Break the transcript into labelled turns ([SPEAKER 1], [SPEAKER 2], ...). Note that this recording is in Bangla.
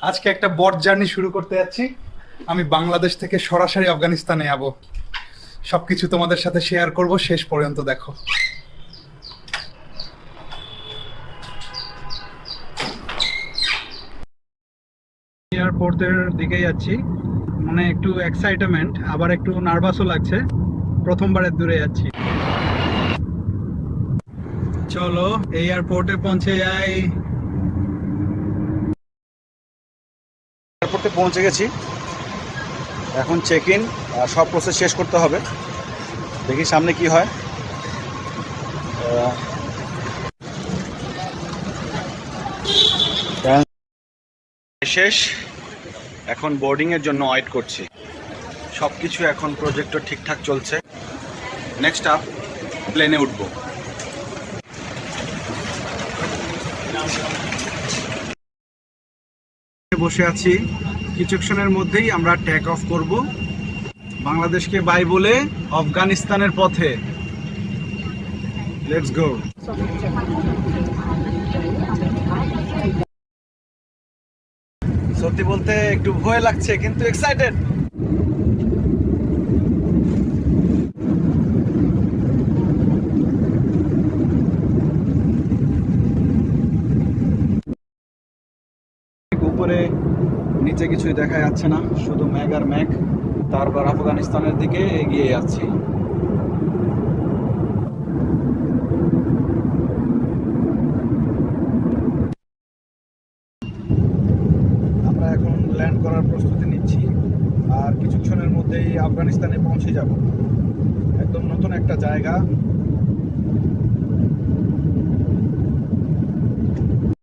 [SPEAKER 1] আজকে একটা বট জার্নি শুরু করতে যাচ্ছি। আমি বাংলাদেশ থেকে সরাসরি আফগানিস্তানে যাব। সবকিছু তোমাদের সাথে শেয়ার করব, শেষ পর্যন্ত দেখো। এয়ারপোর্টের দিকে যাচ্ছি, মানে একটু এক্সাইটমেন্ট, আবার একটু নার্ভাসও লাগছে। প্রথমবারের দূরে যাচ্ছি। চলো এয়ারপোর্টে পৌঁছে যাই।
[SPEAKER 2] এয়ারপোর্টে পৌঁছে গেছি। এখন চেক ইন সব প্রসেস শেষ করতে হবে। দেখি সামনে কি হয়। শেষ, এখন বোর্ডিংয়ের জন্য ওয়েট করছি। সব কিছু এখন প্রজেক্টর ঠিকঠাক চলছে। নেক্সট আপ প্লেনে উঠবো। বসে আছি, কিছুক্ষণের মধ্যেই আমরা টেক অফ করব। বাংলাদেশকে বাই বলে আফগানিস্তানের পথে। Let's go. সত্যি বলতে একটু ভয় লাগছে, কিন্তু এক্সাইটেড। উপরে নিচে কিছুই দেখা যাচ্ছে না, শুধু মেঘ আর মেঘ। তারপর আফগানিস্তানের দিকে এগিয়ে যাচ্ছি। আমরা এখন ল্যান্ড করার প্রস্তুতি নিচ্ছি, আর কিছুক্ষণের মধ্যেই আফগানিস্তানে পৌঁছে যাব। একদম নতুন একটা জায়গা,